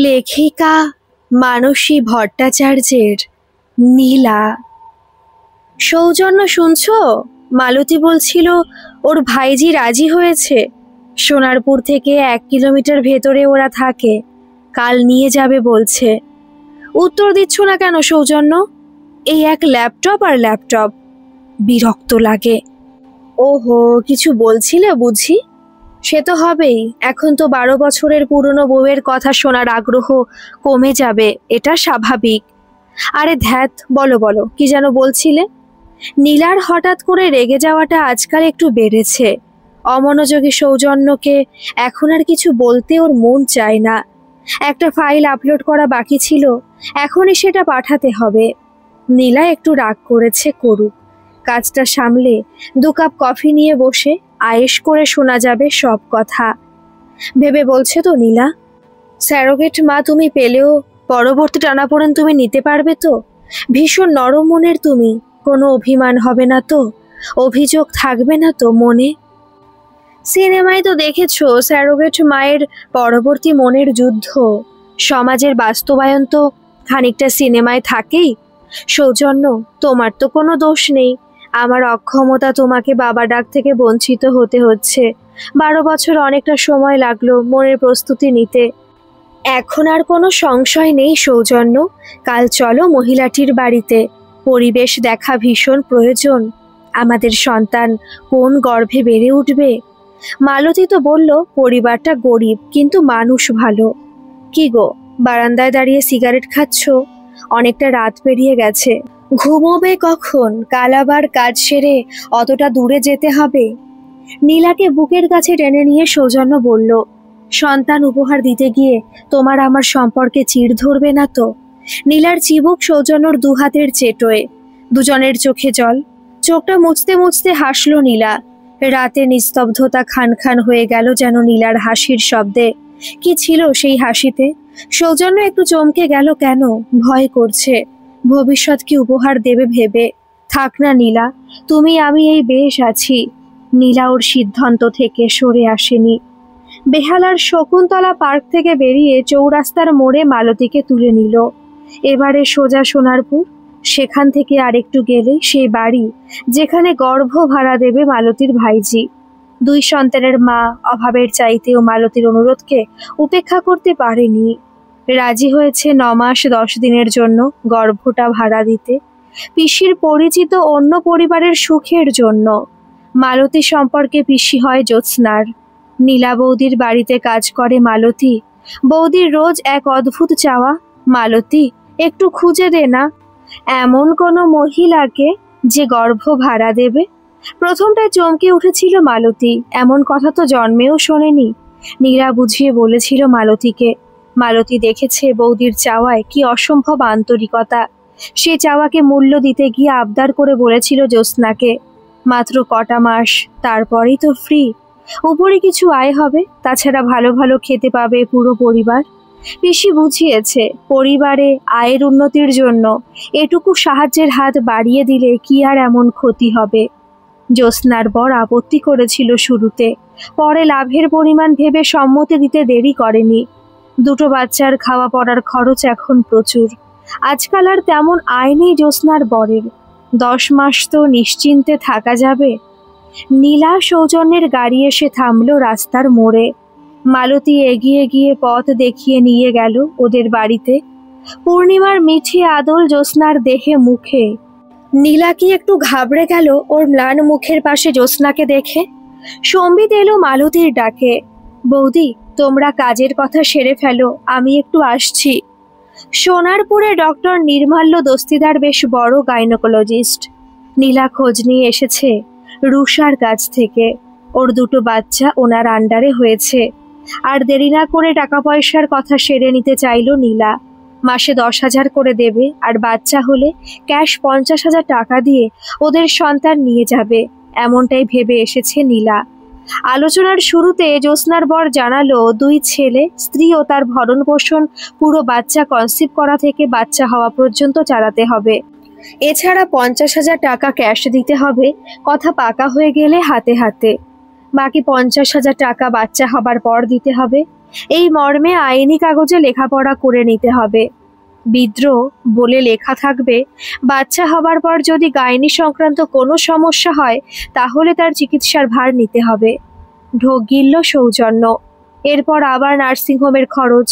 লেখিকা মানসী ভট্টাচার্যের নীলা। সৌজন্য শুনছো? মালতী বলছিল ওর ভাইজি রাজি হয়েছে। সোনারপুর থেকে 1 কিলোমিটার ভেতরে ওরা থাকে, কাল নিয়ে যাবে বলছে। উত্তর দিচ্ছ না কেন সৌজন্য? এই এক ল্যাপটপ আর ল্যাপটপ, বিরক্ত লাগে। ওহো, কিছু বলছিলে বুঝি? সে তো হবেই, এখন তো 12 বছরের পুরনো বউয়ের কথা শোনার আগ্রহ কমে যাবে, এটা স্বাভাবিক। আরে ধ্যাত, বলো বলো, কি যেন বলছিলে? নীলার হঠাৎ করে রেগে যাওয়াটা আজকাল একটু বেড়েছে। অমনোযোগী সৌজন্যকে এখন আর কিছু বলতে ওর মন চায় না। একটা ফাইল আপলোড করা বাকি ছিল, এখনই সেটা পাঠাতে হবে। নীলা একটু রাগ করেছে, করুক, কাজটা সামলে 2 কাপ কফি নিয়ে বসে আয়েশ করে শোনা যাবে সব কথা। ভেবে বলছে তো নীলা? স্যারোগেট মা তুমি পেলেও পরবর্তী টানাপোড়েন তুমি নিতে পারবে তো? ভীষণ নরম মনের তুমি, কোনো অভিমান হবে না তো? অভিযোগ থাকবে না তো মনে? সিনেমায় তো দেখেছো স্যারোগেট মায়ের পরবর্তী মনের যুদ্ধ। সমাজের বাস্তবায়ন তো খানিকটা সিনেমায় থাকেই। সৌজন্য, তোমার তো কোনো দোষ নেই। আমার অক্ষমতা তোমাকে বাবা ডাক থেকে বঞ্চিত হতে হচ্ছে। 12 বছর অনেকটা সময় লাগলো মনের প্রস্তুতি নিতে। এখন আর কোনো সংশয় নেই সৌজন্য। কাল চলো মহিলাটির বাড়িতে, পরিবেশ দেখা ভীষণ প্রয়োজন। আমাদের সন্তান কোন গর্ভে বেড়ে উঠবে। মালতী তো বলল পরিবারটা গরিব কিন্তু মানুষ ভালো। কি গো, বারান্দায় দাঁড়িয়ে সিগারেট খাচ্ছ? অনেকটা রাত পেরিয়ে গেছে, ঘুমোবে কখন? কাল আবার কাজ সেরে অতটা দূরে যেতে হবে। নীলাকে বুকের কাছে টেনে নিয়ে সৌজন্য বলল, সন্তান উপহার দিতে গিয়ে তোমার আমার সম্পর্কে চিড় ধরবে না তো? নীলার চিবুক সৌজন্যর 2 হাতের চেটোয়, দুজনের চোখে জল। চোখটা মুছতে মুছতে হাসল নীলা। রাতে নিস্তব্ধতা খান খান হয়ে গেল যেন নীলার হাসির শব্দে। কি ছিল সেই হাসিতে? সৌজন্য একটু চমকে গেল। কেন? ভয় করছে, ভবিষ্যৎ কি উপহার দেবে ভেবে। থাক না নীলা, তুমি আমি এই বেশ আছি। নীলা ওর সিদ্ধান্ত থেকে সরে আসেনি। বেহালার শকুন্তলা পার্ক থেকে বেরিয়ে চৌরাস্তার মোড়ে মালতীকে তুলে নিল। এবারে সোজা সোনারপুর। সেখান থেকে আরেকটু গেলে সেই বাড়ি যেখানে গর্ভ ভাড়া দেবে মালতীর ভাইজি। 2 সন্তানের মা অভাবের চাইতেও মালতীর অনুরোধকে উপেক্ষা করতে পারেনি। রাজি হয়েছে 9 মাস 10 দিনের জন্য গর্ভটা ভাড়া দিতে, পিসির পরিচিত অন্য পরিবারের সুখের জন্য। মালতী সম্পর্কে পিসি হয় জ্যোৎস্নার। নীলা বৌদির বাড়িতে কাজ করে মালতী। বৌদির রোজ এক অদ্ভুত চাওয়া, মালতী একটু খুঁজে দে না এমন কোনো মহিলাকে যে গর্ভ ভাড়া দেবে। প্রথমটায় চমকে উঠেছিল মালতী, এমন কথা তো জন্মেও শোনেনি। নীলা বুঝিয়ে বলেছিল মালতীকে। মালতী দেখেছে বৌদির চাওয়ায় কি অসম্ভব আন্তরিকতা। সে চাওয়াকে মূল্য দিতে গিয়ে আবদার করে বলেছিল জ্যোৎস্নাকে, মাত্র কটা মাস, তারপরেই তো ফ্রি। উপরে কিছু আয় হবে, তাছাড়া ভালো ভালো খেতে পাবে পুরো পরিবার। পিসি বুঝিয়েছে পরিবারে আয়ের উন্নতির জন্য এটুকু সাহায্যের হাত বাড়িয়ে দিলে কি আর এমন ক্ষতি হবে। জ্যোৎস্নার বর আপত্তি করেছিল শুরুতে, পরে লাভের পরিমাণ ভেবে সম্মতি দিতে দেরি করেনি। 2 বাচ্চার খাওয়া পড়ার খরচ এখন প্রচুর। আজকাল আর তেমন আয় নেই জ্যোৎস্নার বরের। 10 মাস তো নিশ্চিন্তে থাকা যাবে। নীলা সৌজন্যের গাড়ি এসে থামলো রাস্তার মোড়ে। মালতী এগিয়ে গিয়ে পথ দেখিয়ে নিয়ে গেল ওদের বাড়িতে। পূর্ণিমার মিঠি আদল জ্যোৎস্নার দেহে মুখে। নীলা কি একটু ঘাবড়ে গেল ওর ম্লান মুখের পাশে জ্যোৎস্নাকে দেখে। সম্বিত এলো মালতীর ডাকে, বৌদি তোমরা কাজের কথা সেরে ফেলো, আমি একটু আসছি। সোনারপুরে ডক্টর নির্মাল্য দস্তিদার বেশ বড় গাইনোকোলজিস্ট। নীলা খোঁজ নিয়ে এসেছে রুষার কাছ থেকে। ওর 2 বাচ্চা ওনার আন্ডারে হয়েছে। আর দেরি না করে টাকা পয়সার কথা সেরে নিতে চাইল নীলা। মাসে 10,000 করে দেবে, আর বাচ্চা হলে ক্যাশ 50,000 টাকা দিয়ে ওদের সন্তান নিয়ে যাবে, এমনটাই ভেবে এসেছে নীলা। আলোচনার শুরুতে জ্যোৎস্নার বর জানালো 2 ছেলে, স্ত্রী ও তার ভরণ পোষণ পুরো বাচ্চা কনসিভ করা থেকে বাচ্চা হওয়া পর্যন্ত চালাতে হবে। এছাড়া 50,000 টাকা ক্যাশ দিতে হবে, কথা পাকা হয়ে গেলে হাতে হাতে। বাকি 50,000 টাকা বাচ্চা হবার পর দিতে হবে। এই মর্মে আইনি কাগজে লেখাপড়া করে নিতে হবে। বিদ্রোহ বলে লেখা থাকবে, বাচ্চা হবার পর যদি গাইনি সংক্রান্ত কোনো সমস্যা হয় তাহলে তার চিকিৎসার ভার নিতে হবে। ঢোক গিলল সৌজন্য। এরপর আবার নার্সিংহোমের খরচ।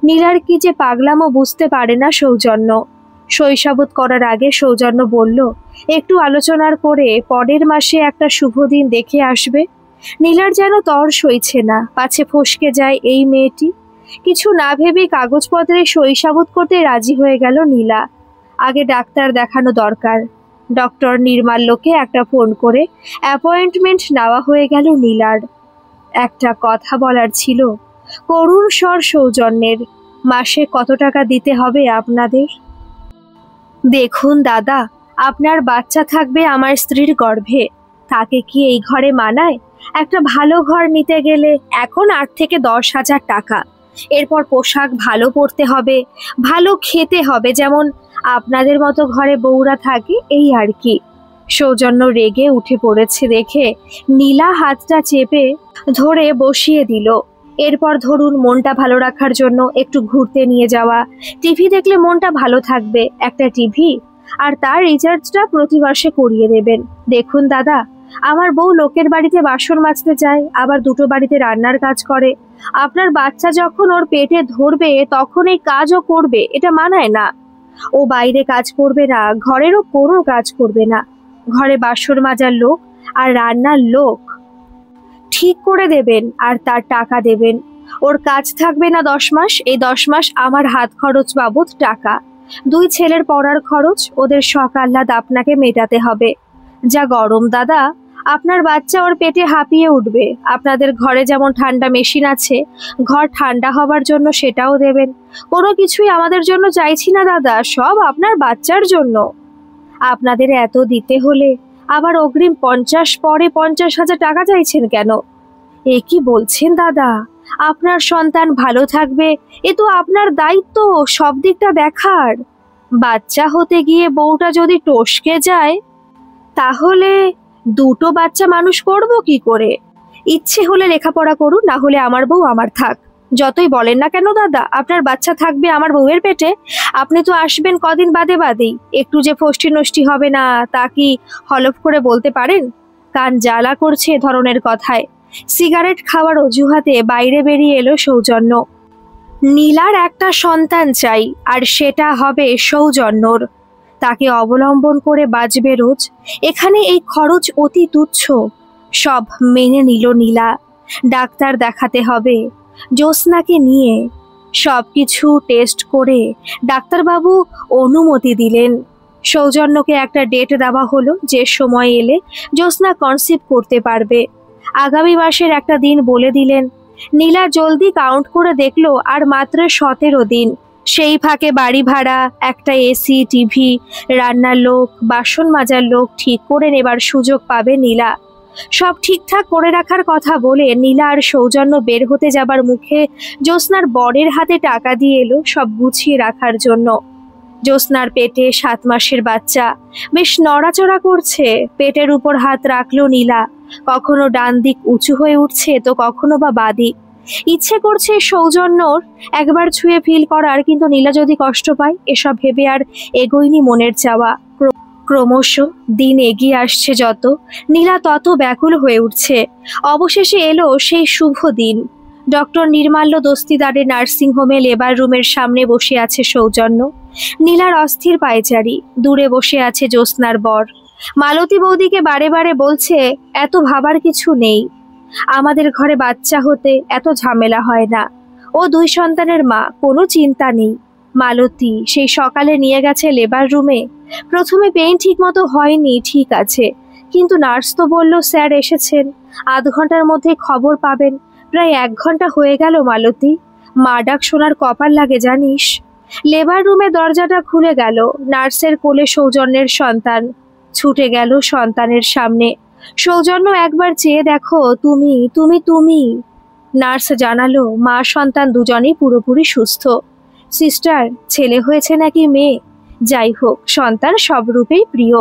নীলার কি যে পাগলামো বুঝতে পারে না সৌজন্য। শৈশবোধ করার আগে সৌজন্য বলল একটু আলোচনার করে পরের মাসে একটা শুভ দিন দেখে আসবে। নীলার যেন তর সইছে না, পাছে ফসকে যায় এই মেয়েটি। কিছু না ভেবে কাগজপত্রে শৈশবোধ করতে রাজি হয়ে গেল নীলা। আগে ডাক্তার দেখানো দরকার। ডক্টর নির্মাল্যকে একটা ফোন করে অ্যাপয়েন্টমেন্ট নেওয়া হয়ে গেল নীলার। একটা কথা বলার ছিল। করুণ স্বর সৌজন্যের। মাসে কত টাকা দিতে হবে আপনাদের? দেখুন দাদা, আপনার বাচ্চা থাকবে আমার স্ত্রীর গর্ভে, তাকে কি এই ঘরে মানায়? একটা ভালো ঘর নিতে গেলে এখন 8 থেকে 10,000 টাকা। এরপর পোশাক ভালো পরতে হবে, ভালো খেতে হবে, যেমন আপনাদের মতো ঘরে বউরা থাকে, এই আর কি। সৌজন্য রেগে উঠে পড়েছে দেখে নীলা হাতটা চেপে ধরে বসিয়ে দিল। এরপর ধরুন মনটা ভালো রাখার জন্য একটু ঘুরতে নিয়ে যাওয়া, টিভি দেখলে মনটা ভালো থাকবে, একটা টিভি, আর তার রিচার্জটা প্রতি মাসে করিয়ে দেবেন। দেখুন দাদা, আমার বউ লোকের বাড়িতে বাসন মাজতে যায়, আবার দুটো বাড়িতে রান্নার কাজ করে। আপনার বাচ্চা যখন ওর পেটে ধরবে তখন এই কাজও করবে, এটা মানায় না। ও বাইরে কাজ করবে না, ঘরেরও কোনো কাজ করবে না। ঘরে বাসন মাজার লোক আর রান্নার লোক ঠিক করে দেবেন, আর তার টাকা দেবেন। ওর কাজ থাকবে না 10 মাস, এই 10 মাস আমার হাত খরচ বাবদ টাকা। 2 ছেলের পড়ার খরচ, ওদের শখ আহ্লাদ আপনাকে মেটাতে হবে। যা গরম দাদা, আপনার বাচ্চা ওর পেটে হাঁপিয়ে উঠবে। আপনাদের ঘরে যেমন ঠান্ডা মেশিন আছে, ঘর ঠান্ডা হবার জন্য সেটাও দেবেন। কোনো কিছুই আমাদের জন্য চাইছি না দাদা, সব আপনার বাচ্চার জন্য। আপনাদের এত দিতে হলে আবার অগ্রিম 50 পরে 50,000 টাকা চাইছেন কেন? এ কি বলছেন দাদা? আপনার সন্তান ভালো থাকবে, এ তো আপনার দায়িত্ব, সব দিকটা দেখার। বাচ্চা হতে গিয়ে বউটা যদি টসকে যায় তাহলে দুটো বাচ্চা মানুষ করব কি করে? ইচ্ছে হলে লেখাপড়া করুন, না হলে আমার বউ আমার থাক। যতই বলেন না কেন দাদা, আপনার বাচ্চা থাকবে আমার বউয়ের পেটে। আপনি তো আসবেন কদিন বাদে বাদেই, একটু যে ফষ্টি নষ্টি হবে না তা কি হলফ করে বলতে পারেন? কান জ্বালা করছে এ ধরনের কথায়। সিগারেট খাওয়ার অজুহাতে বাইরে বেরিয়ে এলো সৌজন্য। নীলার একটা সন্তান চাই, আর সেটা হবে সৌজন্যর। তাকে অবলম্বন করে বাঁচবে রোজ। এখানে এই খরচ অতি তুচ্ছ। সব মেনে নিল নীলা। ডাক্তার দেখাতে হবে জ্যোৎস্নাকে নিয়ে। সব কিছু টেস্ট করে ডাক্তারবাবু অনুমতি দিলেন। সৌজন্যকে একটা ডেট দেওয়া হলো, যে সময় এলে জ্যোৎস্না কনসিভ করতে পারবে। আগামী মাসের একটা দিন বলে দিলেন। নীলা জলদি কাউন্ট করে দেখলো আর মাত্র 17 দিন। সেই ফাঁকে বাড়ি ভাড়া, একটা এসি, টিভি, রান্নার লোক, বাসন মাজার লোক ঠিক করে নেবার সুযোগ পাবে নীলা। সব ঠিকঠাক করে রাখার কথা বলে নীলা আর সৌজন্য বের হতে যাবার মুখে জ্যোৎস্নার বরের হাতে টাকা দিয়ে এলো সব গুছিয়ে রাখার জন্য। জ্যোৎস্নার পেটে 7 মাসের বাচ্চা, বেশ নড়াচড়া করছে। পেটের উপর হাত রাখলো নীলা। কখনো ডান দিক উঁচু হয়ে উঠছে, তো কখনো বা বাদিক। ইচ্ছে করছে সৌজন্যর একবার ছুঁয়ে ফিল করার, কিন্তু নীলা যদি কষ্ট পায়, এসব ভেবে আর এগোয়নি মনের চাওয়া। ক্রমশ দিন এগিয়ে আসছে যত, নীলা তত ব্যাকুল হয়ে উঠছে। অবশেষে এলো সেই শুভ দিন। ডক্টর নির্মাল্য দস্তিদারের নার্সিংহোমে লেবার রুমের সামনে বসে আছে সৌজন্য। নীলার অস্থির পায়চারি। দূরে বসে আছে জ্যোৎস্নার বর। মালতী বৌদিকে বারে বারে বলছে এত ভাবার কিছু নেই, আমাদের ঘরে বাচ্চা হতে এত ঝামেলা হয় না। ও 2 সন্তানের মা, কোনো চিন্তা নেই। মালতী সেই সকালে নিয়ে গেছে লেবার রুমে। প্রথমে পেইন ঠিক মতো হয়নি, ঠিক আছে, কিন্তু নার্স তো বলল স্যার এসেছেন, আধ ঘন্টার মধ্যে খবর পাবেন। প্রায় 1 ঘন্টা হয়ে গেল মালতী। মা ডাক শোনার কপাল লাগে জানিস। লেবার রুমে দরজাটা খুলে গেল। নার্সের কোলে সৌজন্যের সন্তান। ছুটে গেল সন্তানের সামনে। সৌজন্য একবার চেয়ে দেখো, তুমি তুমি তুমি। নার্স জানালো মা সন্তান দুজনেই পুরোপুরি সুস্থ। সিস্টার, ছেলে হয়েছে নাকি মেয়ে? যাই হোক, সন্তান সব রূপেই প্রিয়।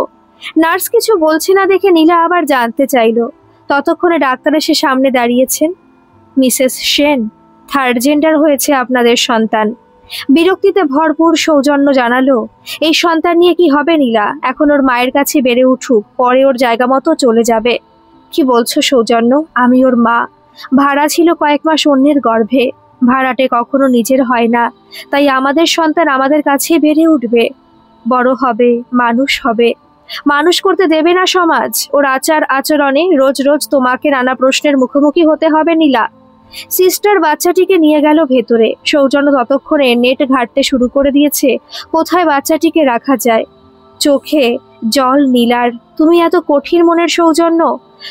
নার্স কিছু বলছে না দেখে নীলা আবার জানতে চাইল। ততক্ষণে ডাক্তার এসে সামনে দাঁড়িয়েছেন। মিসেস সেন, থার্ড জেন্ডার হয়েছে আপনাদের সন্তান। বিরক্তিতে ভরপুর সৌজন্য জানালো, এই সন্তান নিয়ে কি হবে নীলা? এখন ওর মায়ের কাছে বেড়ে উঠুক, পরে ওর জায়গা মতো চলে যাবে। কি বলছো সৌজন্য? আমি ওর মা। ভাড়া ছিল কয়েক মাস অন্যের গর্ভে। ভাড়াটে কখনো নিজের হয় না, তাই আমাদের সন্তান আমাদের কাছে বেড়ে উঠবে, বড় হবে, মানুষ হবে। মানুষ করতে দেবে না সমাজ। ওর আচার আচরণে রোজ রোজ তোমাকে নানা প্রশ্নের মুখোমুখি হতে হবে নীলা। সিস্টার বাচ্চাটিকে নিয়ে গেল ভেতরে। সৌজন্য ততক্ষণে নেট ঘাঁটতে শুরু করে দিয়েছে কোথায় বাচ্চাটিকে রাখা যায়। চোখে জল নীলার। তুমি এত কঠিন মনের সৌজন্য?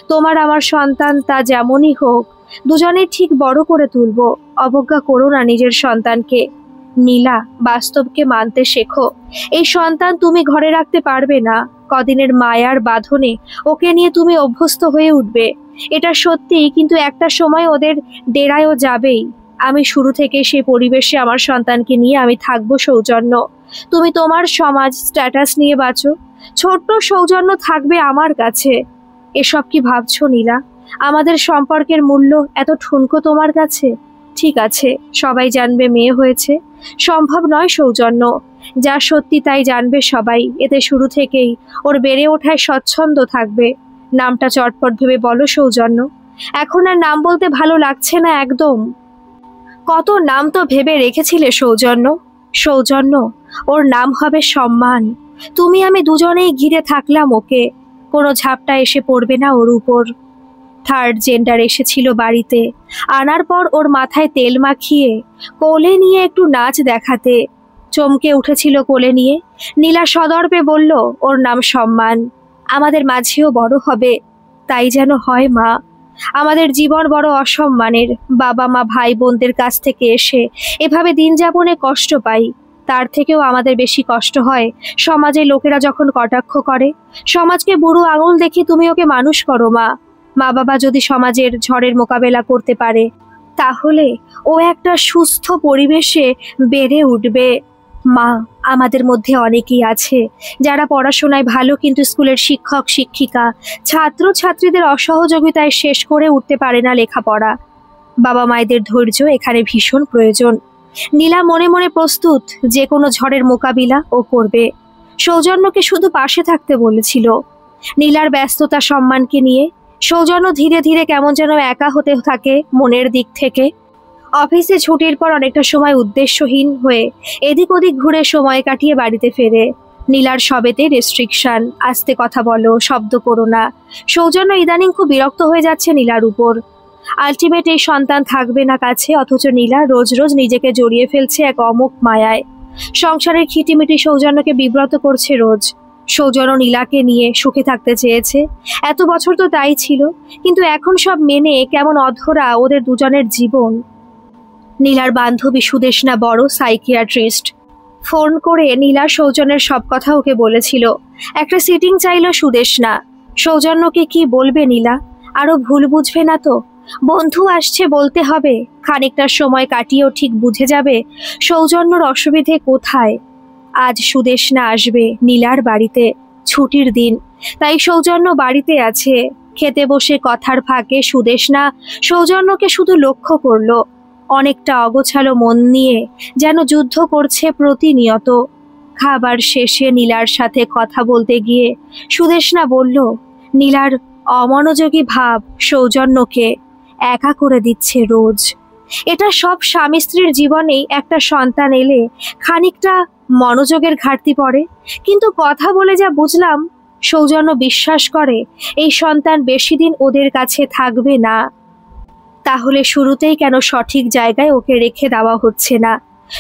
তোমার আমার সন্তান, তা যেমনই হোক, দুজনে ঠিক বড় করে তুলবো। অবজ্ঞা করো না নিজের সন্তানকে। নীলা, বাস্তবকে মানতে শেখো। এই সন্তান তুমি ঘরে রাখতে পারবে না। কদিনের মায়ার বাঁধনে ওকে নিয়ে তুমি অভ্যস্ত হয়ে উঠবে, এটা সত্যি, কিন্তু একটা সময় ওদের ডেরায়ও যাবেই। আমি শুরু থেকে সে পরিবেশে আমার সন্তানকে নিয়ে আমি থাকবো সৌজন্য। তুমি তোমার সমাজ স্ট্যাটাস নিয়ে বাঁচো, ছোট্ট সৌজন্য থাকবে আমার কাছে। এসব কি ভাবছো নীলা? আমাদের সম্পর্কের মূল্য এত ঠুনকো তোমার কাছে? ঠিক আছে, সবাই জানবে মেয়ে হয়েছে। সম্ভব নয় সৌজন্য। যা সত্যি তাই জানবে সবাই। এতে শুরু থেকেই ওর বেড়ে ওঠায় স্বচ্ছন্দ থাকবে। নামটা চটপট ভেবে বলো সৌজন্য। এখন আর নাম বলতে ভালো লাগছে না একদম। কত নাম তো ভেবে রেখেছিলে সৌজন্য। সৌজন্য, ওর নাম হবে সম্মান। তুমি আমি দুজনেই ঘিরে থাকলাম ওকে, কোনো ঝাপটা এসে পড়বে না ওর উপর। থার্ড জেন্ডার এসেছিল বাড়িতে, আনার পর ওর মাথায় তেল মাখিয়ে কোলে নিয়ে একটু নাচ দেখাতে। চমকে উঠেছিল কোলে নিয়ে। নীলা সদর্পে বলল, ওর নাম সম্মান, আমাদের মাঝেও বড় হবে। তাই যেন হয় মা। আমাদের জীবন বড় অসম্মানের। বাবা মা ভাই বোনদের কাছ থেকে এসে এভাবে দিন যাপনে কষ্ট পাই। তার থেকেও আমাদের বেশি কষ্ট হয় সমাজে লোকেরা যখন কটাক্ষ করে। সমাজকে বুড়ো আঙুল দেখে তুমি ওকে মানুষ করো মা। মা বাবা যদি সমাজের ঝড়ের মোকাবেলা করতে পারে, তাহলে ও একটা সুস্থ পরিবেশে বেড়ে উঠবে। মা, আমাদের মধ্যে অনেকেই আছে যারা পড়াশোনায় ভালো, কিন্তু স্কুলের শিক্ষক শিক্ষিকা ছাত্র ছাত্রীদের অসহযোগিতায় শেষ করে উঠতে পারে না লেখাপড়া। বাবা মায়েদের ধৈর্য এখানে ভীষণ প্রয়োজন। নীলা মনে মনে প্রস্তুত, যে কোনো ঝড়ের মোকাবিলা ও করবে। সৌজন্যকে শুধু পাশে থাকতে বলেছিল। নীলার ব্যস্ততা সম্মানকে নিয়ে সৌজন্য ধীরে ধীরে কেমন যেন একা হতে থাকে মনের দিক থেকে। অফিসে ছুটির পর অনেকটা সময় উদ্দেশ্যহীন হয়ে এদিক ওদিক ঘুরে সময় কাটিয়ে বাড়িতে ফেরে। নীলার সবেতে রেস্ট্রিকশন, আস্তে কথা বলো, শব্দ করো না। সৌজন্য ইদানিং খুব বিরক্ত হয়ে যাচ্ছে নীলার উপর। আলটিমেট এই সন্তান থাকবে না কাছে, অথচ নীলা রোজ রোজ নিজেকে জড়িয়ে ফেলছে এক অমুক মায়ায়। সংসারের খিটিমিটি সৌজন্যকে বিব্রত করছে রোজ। সৌজন্য নীলাকে নিয়ে সুখে থাকতে চেয়েছে, এত বছর তো তাই ছিল, কিন্তু এখন সব মেনে কেমন অধরা ওদের দুজনের জীবন। নীলার বান্ধবী সুদেষ্ণা বড় সাইকিয়াট্রিস্ট। ফোন করে নীলা সৌজন্যের সব কথা ওকে বলেছিল। একটা সিটিং চাইল সুদেষ্ণা। সৌজন্যকে কি বলবে নীলা? আরো ভুল বুঝবে না তো? বন্ধু আসছে বলতে হবে। খানিকটা সময় কাটিয়েও ঠিক বুঝে যাবে সৌজন্যর অসুবিধে কোথায়। আজ সুদেষ্ণা আসবে নীলার বাড়িতে, ছুটির দিন, তাই সৌজন্য বাড়িতে আছে। খেতে বসে কথার ফাঁকে সুদেষ্ণা সৌজন্যকে শুধু লক্ষ্য করলো। অনেকটা অগোছালো মন নিয়ে যেন যুদ্ধ করছে প্রতিনিয়ত। খাবার শেষে নীলার সাথে কথা বলতে গিয়ে সুদেষ্ণা বলল, নীলার অমনোযোগী ভাব সৌজন্যকে একা করে দিচ্ছে রোজ। এটা সব স্বামী স্ত্রীর জীবনেই একটা সন্তান এলে খানিকটা মনোযোগের ঘাটতি পড়ে, কিন্তু কথা বলে যা বুঝলাম সৌজন্য বিশ্বাস করে এই সন্তান বেশি দিন ওদের কাছে থাকবে না। তাহলে শুরুতেই কেন সঠিক জায়গায় ওকে রেখে দেওয়া হচ্ছে না?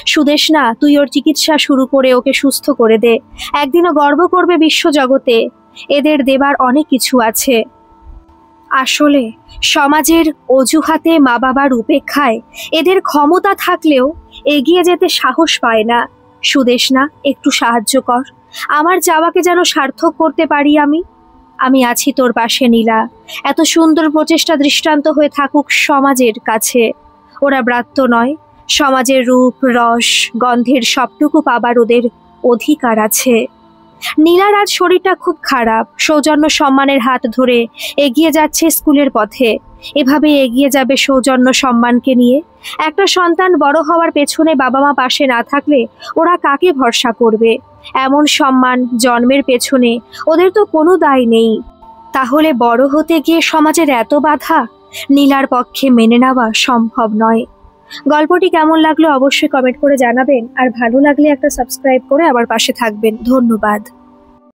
সুদেষ্ণা, তুই ওর চিকিৎসা শুরু করে ওকে সুস্থ করে দে। একদিনও গর্ব করবে বিশ্বজগতে। এদের দেবার অনেক কিছু আছে। আসলে সমাজের অজুহাতে, মা বাবার উপেক্ষায় এদের ক্ষমতা থাকলেও এগিয়ে যেতে সাহস পায় না। সুদেষ্ণা, একটু সাহায্য কর। আমার চাওয়াকে যেন সার্থক করতে পারি আমি। আমি আছি তোর পাশে নীলা। এত সুন্দর প্রচেষ্টা দৃষ্টান্ত হয়ে থাকুক সমাজের কাছে। ওরা ব্রাত্য নয়, সমাজের রূপ রস গন্ধের সবটুকু পাবার ওদের অধিকার আছে। নীলার আজ শরীরটা খুব খারাপ। সৌজন্য সম্মানের হাত ধরে এগিয়ে যাচ্ছে স্কুলের পথে। এভাবে এগিয়ে যাবে সৌজন্য সম্মানকে নিয়ে। একটা সন্তান বড় হওয়ার পেছনে বাবা মা পাশে না থাকলে ওরা কাকে ভরসা করবে? এমন সম্মান জন্মের পেছনে ওদের তো কোনো দায় নেই। তাহলে বড় হতে গিয়ে সমাজের এত বাধা নীলার পক্ষে মেনে নেওয়া সম্ভব নয়। গল্পটি কেমন লাগলো অবশ্যই কমেন্ট করে জানাবেন, আর ভালো লাগলে একটা সাবস্ক্রাইব করে আবার পাশে থাকবেন। ধন্যবাদ।